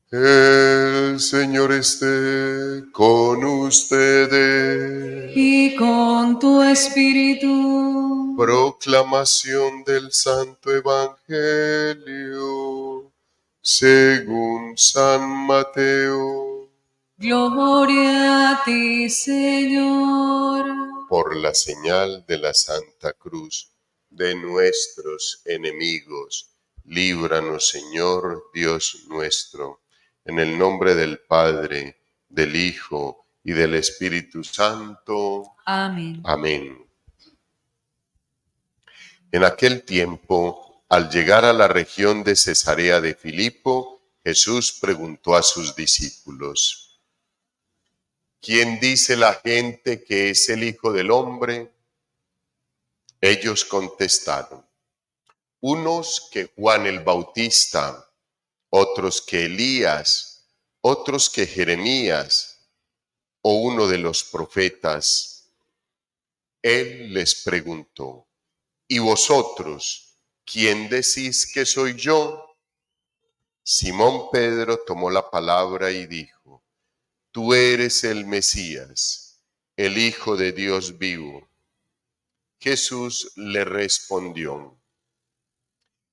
El Señor esté con ustedes. Y con tu espíritu. Proclamación del Santo Evangelio según San Mateo. Gloria a ti, Señor. Por la señal de la Santa Cruz de nuestros enemigos, líbranos, Señor Dios nuestro, en el nombre del Padre, del Hijo y del Espíritu Santo. Amén. Amén. En aquel tiempo, al llegar a la región de Cesarea de Filipo, Jesús preguntó a sus discípulos: ¿Quién dice la gente que es el Hijo del Hombre? Ellos contestaron: unos que Juan el Bautista, otros que Elías, otros que Jeremías o uno de los profetas. Él les preguntó: ¿y vosotros, quién decís que soy yo? Simón Pedro tomó la palabra y dijo: Tú eres el Mesías, el Hijo de Dios vivo. Jesús le respondió: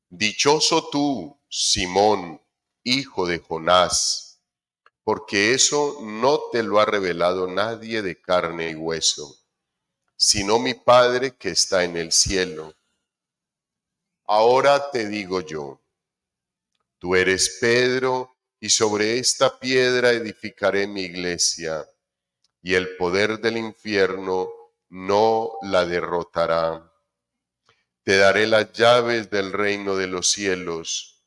Dichoso tú, Simón, hijo de Jonás, porque eso no te lo ha revelado nadie de carne y hueso, sino mi Padre que está en el cielo. Ahora te digo yo: Tú eres Pedro, y sobre esta piedra edificaré mi iglesia, y el poder del infierno no la derrotará. Te daré las llaves del reino de los cielos.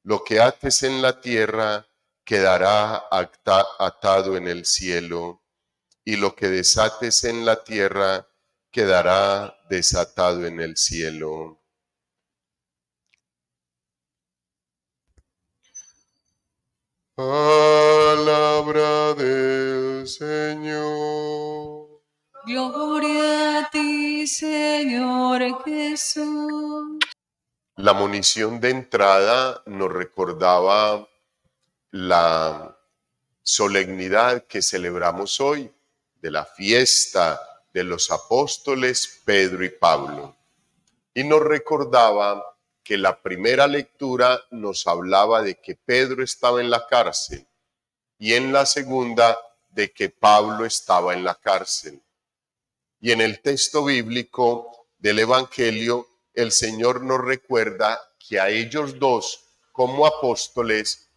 Lo que ates en la tierra quedará atado en el cielo, y lo que desates en la tierra quedará desatado en el cielo. Palabra del Señor. Gloria a ti, Señor Jesús. La monición de entrada nos recordaba la solemnidad que celebramos hoy de la fiesta de los apóstoles Pedro y Pablo. Y nos recordaba que la primera lectura nos hablaba de que Pedro estaba en la cárcel y en la segunda de que Pablo estaba en la cárcel. Y en el texto bíblico del Evangelio, el Señor nos recuerda que a ellos dos, como apóstoles,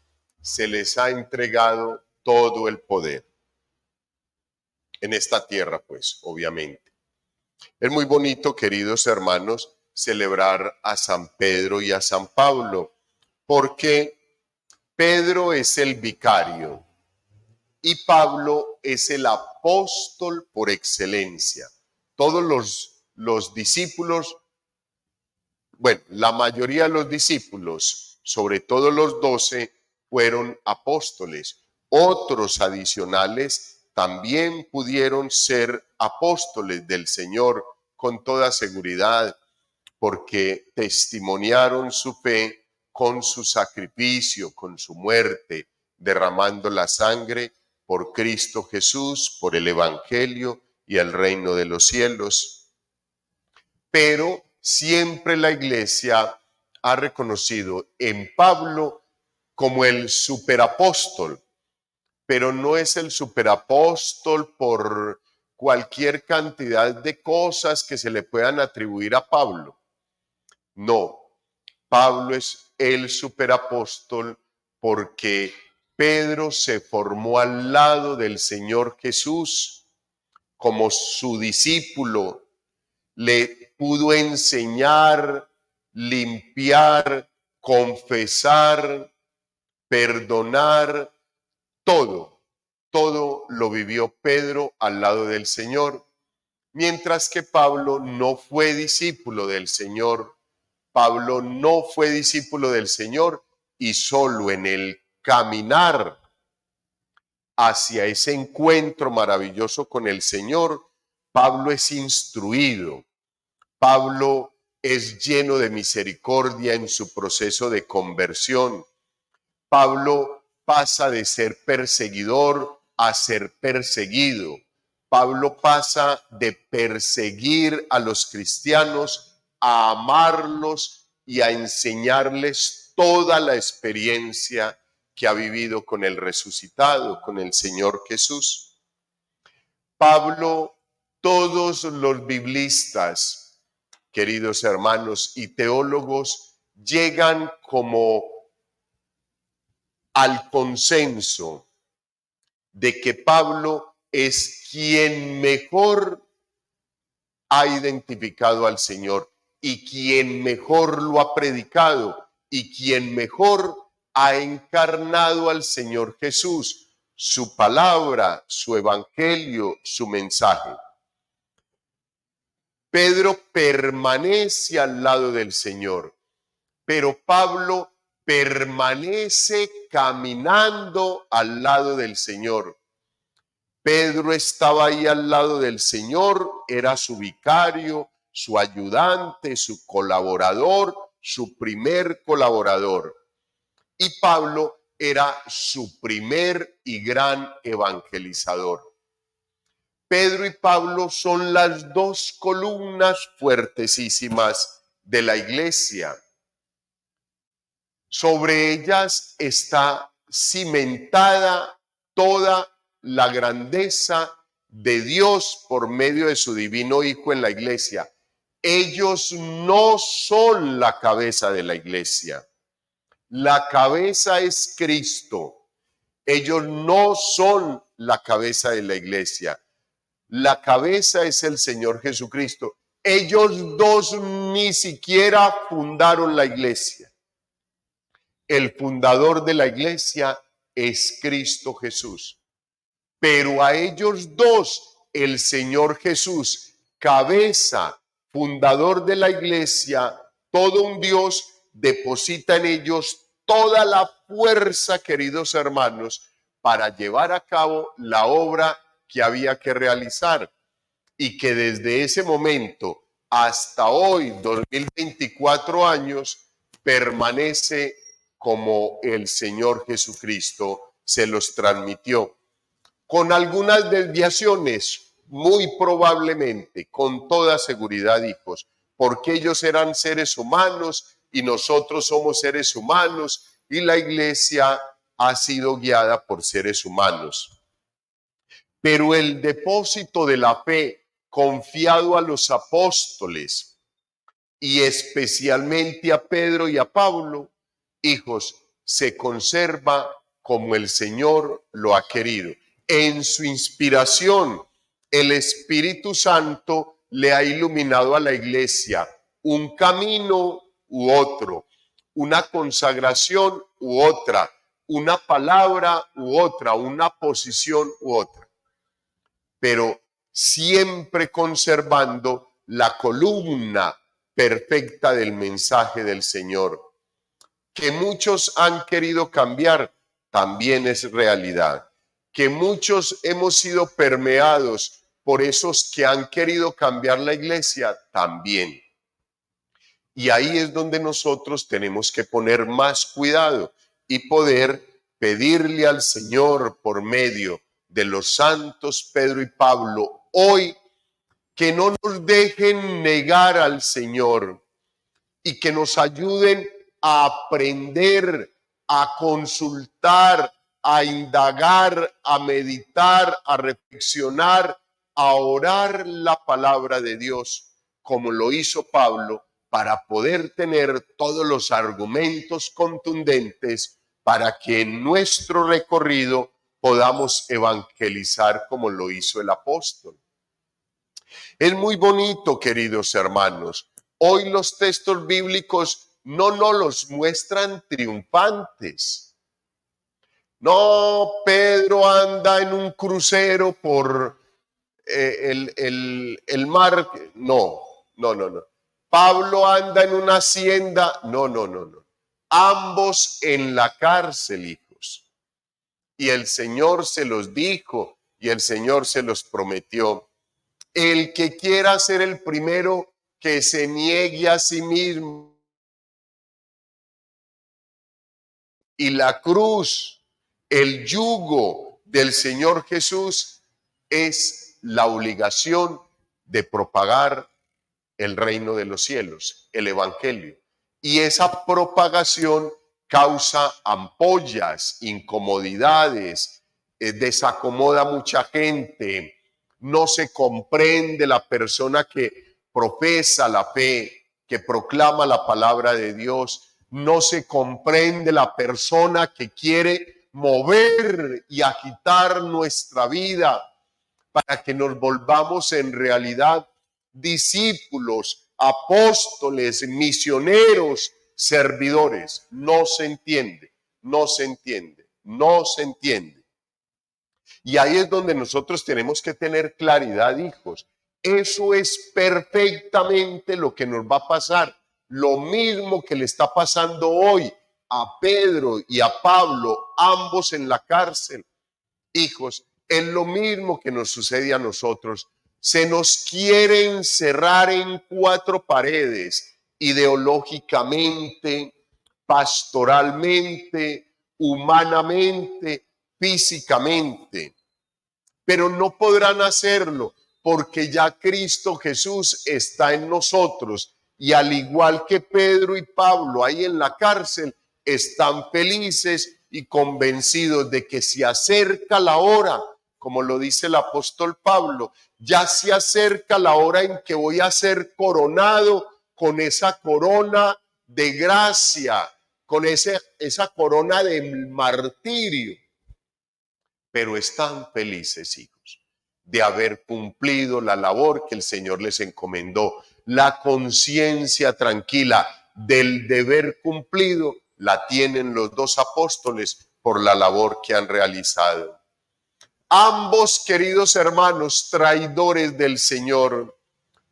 se les ha entregado todo el poder. En esta tierra, pues, obviamente. Es muy bonito, queridos hermanos, celebrar a San Pedro y a San Pablo, porque Pedro es el vicario y Pablo es el apóstol por excelencia. Todos los discípulos, bueno, la mayoría de los discípulos, sobre todo los 12, fueron apóstoles. Otros adicionales también pudieron ser apóstoles del Señor con toda seguridad, porque testimoniaron su fe con su sacrificio, con su muerte, derramando la sangre por Cristo Jesús, por el Evangelio y el reino de los cielos. Pero siempre la Iglesia ha reconocido en Pablo como el superapóstol, pero no es el superapóstol por cualquier cantidad de cosas que se le puedan atribuir a Pablo. No, Pablo es el superapóstol porque Pedro se formó al lado del Señor Jesús como su discípulo, le pudo enseñar, limpiar, confesar, perdonar, todo lo vivió Pedro al lado del Señor, mientras que Pablo no fue discípulo del Señor. Pablo no fue discípulo del Señor y solo en el caminar hacia ese encuentro maravilloso con el Señor, Pablo es instruido. Pablo es lleno de misericordia en su proceso de conversión. Pablo pasa de ser perseguidor a ser perseguido. Pablo pasa de perseguir a los cristianos a amarlos y a enseñarles toda la experiencia que ha vivido con el resucitado, con el Señor Jesús. Pablo, todos los biblistas, queridos hermanos, y teólogos llegan como al consenso de que Pablo es quien mejor ha identificado al Señor y quien mejor lo ha predicado y quien mejor ha encarnado al Señor Jesús, su palabra, su evangelio, su mensaje. Pedro permanece al lado del Señor, pero Pablo permanece caminando al lado del Señor. Pedro estaba ahí al lado del Señor, era su vicario, su ayudante, su colaborador, su primer colaborador. Y Pablo era su primer y gran evangelizador. Pedro y Pablo son las dos columnas fuertesísimas de la iglesia. Sobre ellas está cimentada toda la grandeza de Dios por medio de su divino Hijo en la iglesia. Ellos no son la cabeza de la iglesia. La cabeza es Cristo. Ellos no son la cabeza de la iglesia. La cabeza es el Señor Jesucristo. Ellos dos ni siquiera fundaron la iglesia. El fundador de la iglesia es Cristo Jesús. Pero a ellos dos, el Señor Jesús, cabeza, fundador de la iglesia, todo un Dios, deposita en ellos toda la fuerza, queridos hermanos, para llevar a cabo la obra que había que realizar y que desde ese momento hasta hoy, 2024 años, permanece como el Señor Jesucristo se los transmitió. Con algunas desviaciones, muy probablemente, con toda seguridad, hijos, porque ellos eran seres humanos y nosotros somos seres humanos y la iglesia ha sido guiada por seres humanos. Pero el depósito de la fe confiado a los apóstoles y especialmente a Pedro y a Pablo, hijos, se conserva como el Señor lo ha querido. En su inspiración, el Espíritu Santo le ha iluminado a la iglesia un camino u otro, una consagración u otra, una palabra u otra, una posición u otra, pero siempre conservando la columna perfecta del mensaje del Señor. Que muchos han querido cambiar, también es realidad. Que muchos hemos sido permeados por esos que han querido cambiar la iglesia, también. Y ahí es donde nosotros tenemos que poner más cuidado y poder pedirle al Señor por medio de los santos Pedro y Pablo hoy que no nos dejen negar al Señor y que nos ayuden a aprender, a consultar, a indagar, a meditar, a reflexionar, a orar la palabra de Dios, como lo hizo Pablo, para poder tener todos los argumentos contundentes para que en nuestro recorrido podamos evangelizar como lo hizo el apóstol. Es muy bonito, queridos hermanos. Hoy los textos bíblicos no nos los muestran triunfantes. No, Pedro anda en un crucero por el mar. No. Pablo anda en una hacienda. No. Ambos en la cárcel, hijos. Y el Señor se los dijo y el Señor se los prometió. El que quiera ser el primero, que se niegue a sí mismo. Y la cruz El yugo del Señor Jesús es la obligación de propagar el reino de los cielos, el evangelio. Y esa propagación causa ampollas, incomodidades, desacomoda a mucha gente, no se comprende la persona que profesa la fe, que proclama la palabra de Dios, no se comprende la persona que quiere mover y agitar nuestra vida para que nos volvamos en realidad discípulos, apóstoles, misioneros, servidores. No se entiende, no se entiende, no se entiende. Y ahí es donde nosotros tenemos que tener claridad, hijos. Eso es perfectamente lo que nos va a pasar. Lo mismo que le está pasando hoy a Pedro y a Pablo, ambos en la cárcel. Hijos, es lo mismo que nos sucede a nosotros. Se nos quiere encerrar en cuatro paredes, ideológicamente, pastoralmente, humanamente, físicamente. Pero no podrán hacerlo porque ya Cristo Jesús está en nosotros. Y al igual que Pedro y Pablo ahí en la cárcel, están felices y convencidos de que se acerca la hora, como lo dice el apóstol Pablo, ya se acerca la hora en que voy a ser coronado con esa corona de gracia, con esa corona de martirio. Pero están felices, hijos, de haber cumplido la labor que el Señor les encomendó. La conciencia tranquila del deber cumplido la tienen los dos apóstoles por la labor que han realizado. Ambos, queridos hermanos, traidores del Señor,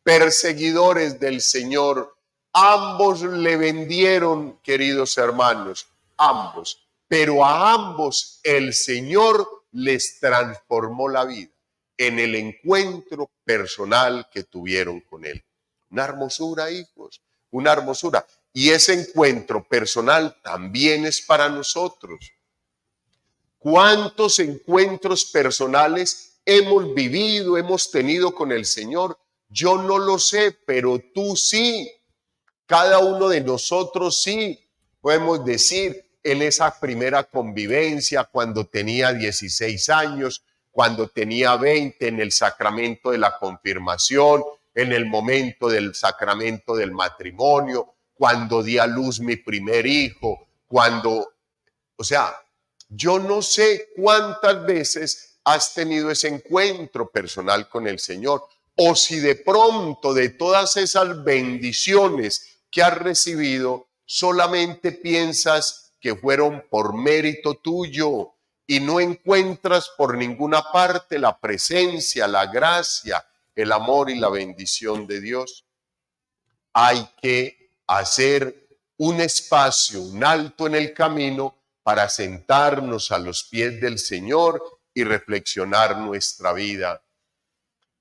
perseguidores del Señor, ambos le vendieron, queridos hermanos, ambos, pero a ambos el Señor les transformó la vida en el encuentro personal que tuvieron con Él. Una hermosura, hijos, una hermosura. Y ese encuentro personal también es para nosotros. ¿Cuántos encuentros personales hemos vivido, hemos tenido con el Señor? Yo no lo sé, pero tú sí. Cada uno de nosotros sí. Podemos decir en esa primera convivencia, cuando tenía 16 años, cuando tenía 20, en el sacramento de la confirmación, en el momento del sacramento del matrimonio, cuando di a luz mi primer hijo, yo no sé cuántas veces has tenido ese encuentro personal con el Señor, o si de pronto de todas esas bendiciones que has recibido, solamente piensas que fueron por mérito tuyo y no encuentras por ninguna parte la presencia, la gracia, el amor y la bendición de Dios. Hay que hacer un espacio, un alto en el camino para sentarnos a los pies del Señor y reflexionar nuestra vida.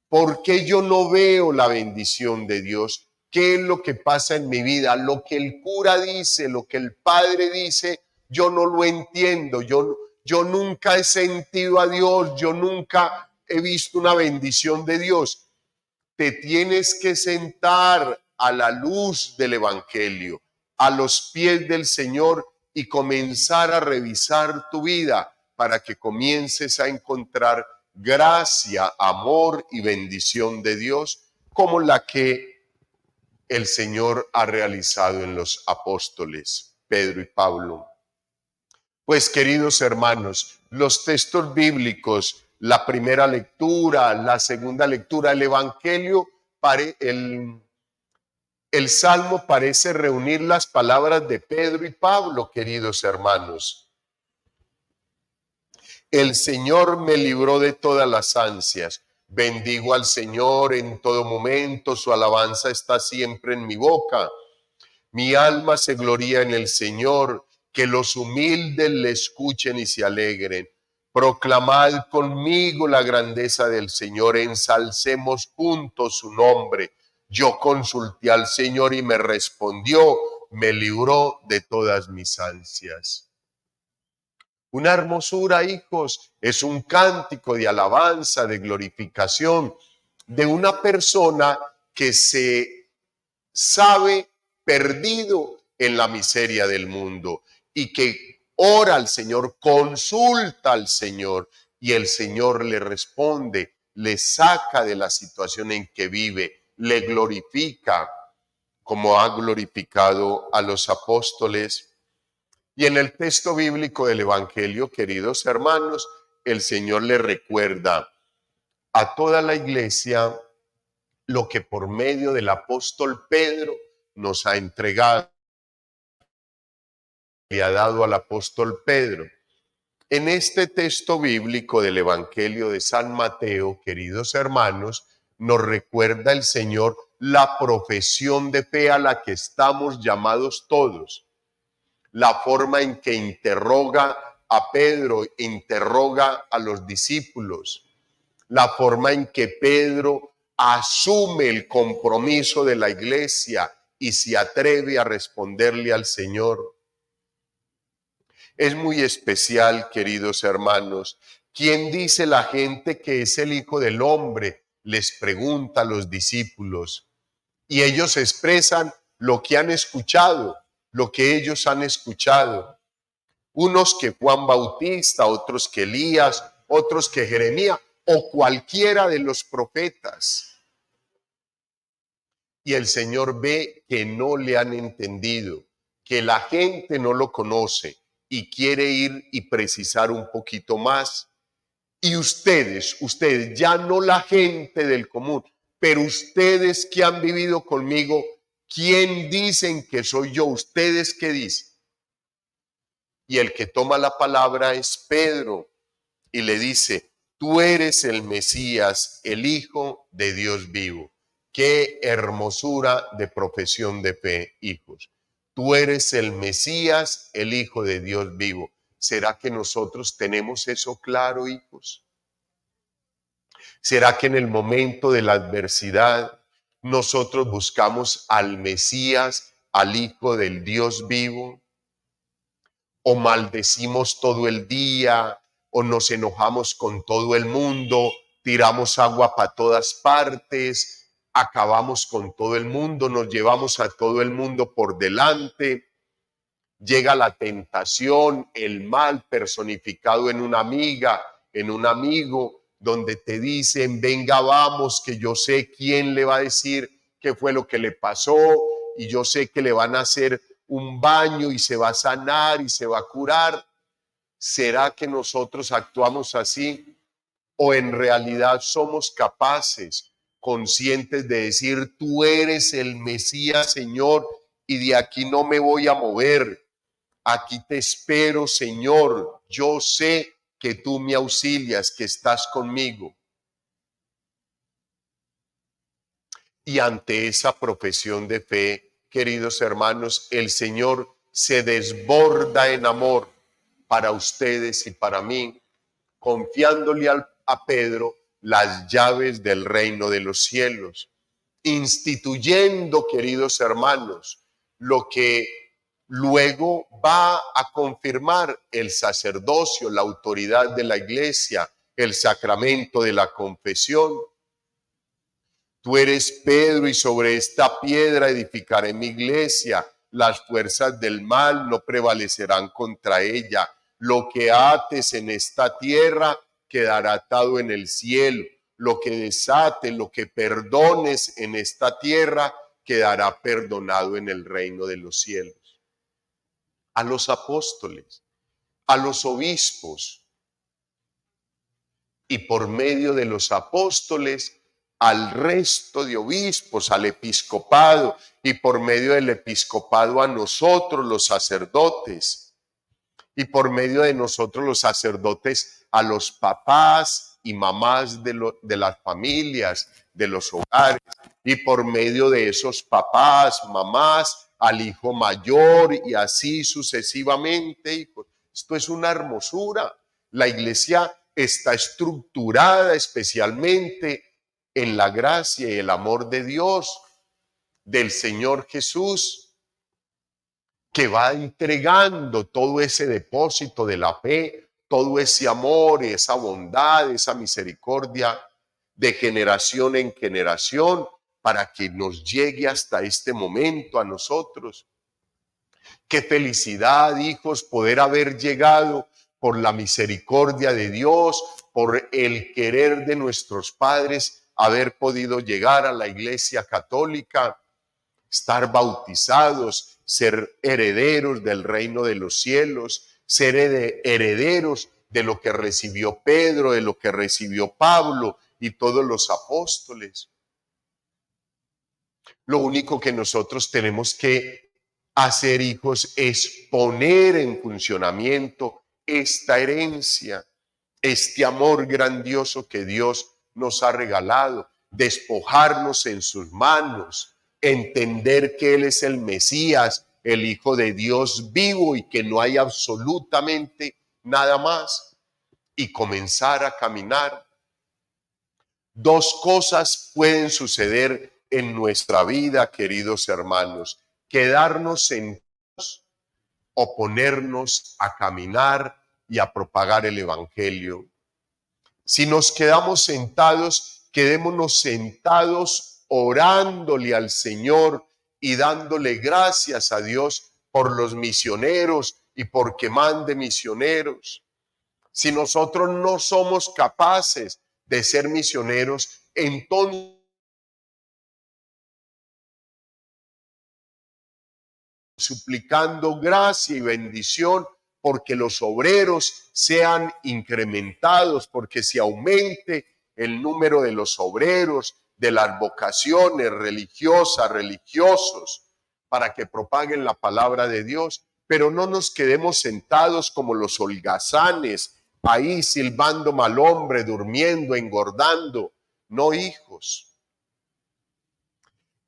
¿Por qué yo no veo la bendición de Dios? ¿Qué es lo que pasa en mi vida? Lo que el cura dice, lo que el padre dice, yo no lo entiendo. Yo nunca he sentido a Dios, yo nunca he visto una bendición de Dios. Te tienes que sentar a la luz del Evangelio, a los pies del Señor y comenzar a revisar tu vida para que comiences a encontrar gracia, amor y bendición de Dios como la que el Señor ha realizado en los apóstoles Pedro y Pablo. Pues, queridos hermanos, los textos bíblicos, la primera lectura, la segunda lectura, el Evangelio, el Salmo parece reunir las palabras de Pedro y Pablo, queridos hermanos. El Señor me libró de todas las ansias. Bendigo al Señor en todo momento, su alabanza está siempre en mi boca. Mi alma se gloría en el Señor, que los humildes le escuchen y se alegren. Proclamad conmigo la grandeza del Señor, ensalcemos juntos su nombre. Yo consulté al Señor y me respondió, me libró de todas mis ansias. Una hermosura, hijos, es un cántico de alabanza, de glorificación, de una persona que se sabe perdido en la miseria del mundo y que ora al Señor, consulta al Señor y el Señor le responde, le saca de la situación en que vive, le glorifica como ha glorificado a los apóstoles. Y en el texto bíblico del Evangelio, queridos hermanos, el Señor le recuerda a toda la iglesia lo que por medio del apóstol Pedro nos ha entregado, le ha dado al apóstol Pedro. En este texto bíblico del Evangelio de San Mateo, queridos hermanos, nos recuerda el Señor la profesión de fe a la que estamos llamados todos, la forma en que interroga a Pedro, interroga a los discípulos, la forma en que Pedro asume el compromiso de la iglesia y se atreve a responderle al Señor. Es muy especial, queridos hermanos. ¿Quién dice la gente que es el Hijo del Hombre? Les pregunta a los discípulos. Y ellos expresan lo que han escuchado, lo que ellos han escuchado. Unos que Juan Bautista, otros que Elías, otros que Jeremías o cualquiera de los profetas. Y el Señor ve que no le han entendido, que la gente no lo conoce y quiere ir y precisar un poquito más. Y ustedes, ya no la gente del común, pero ustedes que han vivido conmigo, ¿quién dicen que soy yo? ¿Ustedes qué dicen? Y el que toma la palabra es Pedro y le dice, tú eres el Mesías, el Hijo de Dios vivo. Qué hermosura de profesión de fe, hijos. Tú eres el Mesías, el Hijo de Dios vivo. ¿Será que nosotros tenemos eso claro, hijos? ¿Será que en el momento de la adversidad nosotros buscamos al Mesías, al Hijo del Dios vivo? ¿O maldecimos todo el día? ¿O nos enojamos con todo el mundo? ¿Tiramos agua para todas partes? ¿Acabamos con todo el mundo? ¿Nos llevamos a todo el mundo por delante? Llega la tentación, el mal personificado en una amiga, en un amigo, donde te dicen, venga, vamos, que yo sé quién le va a decir qué fue lo que le pasó y yo sé que le van a hacer un baño y se va a sanar y se va a curar. ¿Será que nosotros actuamos así? ¿O en realidad somos capaces, conscientes de decir, tú eres el Mesías, Señor, y de aquí no me voy a mover? Aquí te espero, Señor. Yo sé que tú me auxilias, que estás conmigo. Y ante esa profesión de fe, queridos hermanos, el Señor se desborda en amor para ustedes y para mí, confiándole a Pedro las llaves del reino de los cielos, instituyendo, queridos hermanos, lo que luego va a confirmar el sacerdocio, la autoridad de la iglesia, el sacramento de la confesión. Tú eres Pedro y sobre esta piedra edificaré mi iglesia. Las fuerzas del mal no prevalecerán contra ella. Lo que ates en esta tierra quedará atado en el cielo. Lo que desates, lo que perdones en esta tierra quedará perdonado en el reino de los cielos. A los apóstoles, a los obispos y por medio de los apóstoles al resto de obispos, al episcopado y por medio del episcopado a nosotros los sacerdotes y por medio de nosotros los sacerdotes a los papás y mamás de las familias, de los hogares y por medio de esos papás, mamás, al hijo mayor y así sucesivamente. Esto es una hermosura. La iglesia está estructurada especialmente en la gracia y el amor de Dios, del Señor Jesús. que va entregando todo ese depósito de la fe, todo ese amor, esa bondad, esa misericordia de generación en generación para que nos llegue hasta este momento a nosotros. Qué felicidad, hijos, poder haber llegado por la misericordia de Dios, por el querer de nuestros padres, haber podido llegar a la Iglesia Católica, estar bautizados, ser herederos del reino de los cielos, ser herederos de lo que recibió Pedro, de lo que recibió Pablo y todos los apóstoles. Lo único que nosotros tenemos que hacer, hijos, es poner en funcionamiento esta herencia, este amor grandioso que Dios nos ha regalado, despojarnos en sus manos, entender que Él es el Mesías, el Hijo de Dios vivo y que no hay absolutamente nada más, y comenzar a caminar. Dos cosas pueden suceder en nuestra vida, queridos hermanos: quedarnos sentados o ponernos a caminar y a propagar el Evangelio. Si nos quedamos sentados, quedémonos sentados orándole al Señor y dándole gracias a Dios por los misioneros y porque mande misioneros. Si nosotros no somos capaces de ser misioneros, entonces suplicando gracia y bendición porque los obreros sean incrementados, porque se aumente el número de los obreros, de las vocaciones religiosas, religiosos, para que propaguen la palabra de Dios. Pero no nos quedemos sentados como los holgazanes, ahí silbando mal hombre, durmiendo, engordando. No, hijos.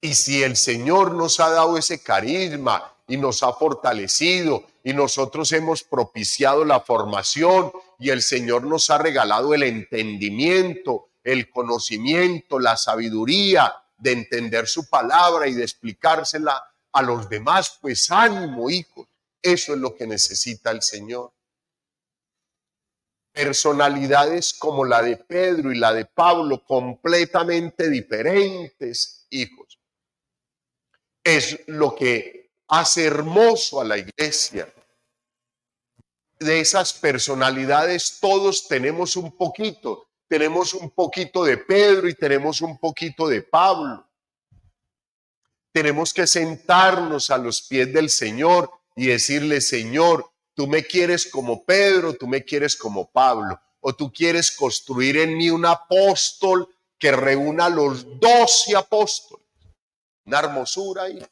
Y si el Señor nos ha dado ese carisma y nos ha fortalecido y nosotros hemos propiciado la formación y el Señor nos ha regalado el entendimiento, el conocimiento, la sabiduría de entender su palabra y de explicársela a los demás, pues ánimo, hijos. Eso es lo que necesita el Señor. Personalidades como la de Pedro y la de Pablo, completamente diferentes, hijos. Es lo que hace hermoso a la iglesia. De esas personalidades todos tenemos un poquito. Tenemos un poquito de Pedro y tenemos un poquito de Pablo. Tenemos que sentarnos a los pies del Señor y decirle: Señor, tú me quieres como Pedro, tú me quieres como Pablo, o tú quieres construir en mí un apóstol que reúna a los 12 apóstoles. Una hermosura ahí.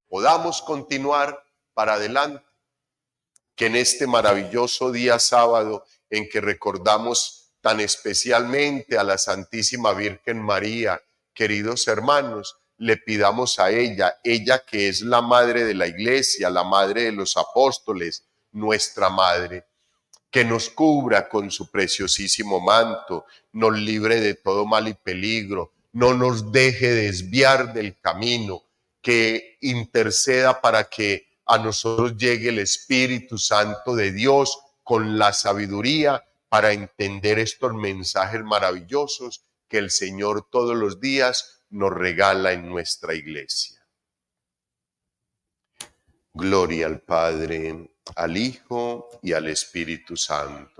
Podamos continuar para adelante, que en este maravilloso día sábado en que recordamos tan especialmente a la Santísima Virgen María, queridos hermanos, le pidamos a ella que es la madre de la iglesia, la madre de los apóstoles, nuestra madre, que nos cubra con su preciosísimo manto, nos libre de todo mal y peligro, no nos deje desviar del camino, que interceda para que a nosotros llegue el Espíritu Santo de Dios con la sabiduría para entender estos mensajes maravillosos que el Señor todos los días nos regala en nuestra iglesia. Gloria al Padre, al Hijo y al Espíritu Santo.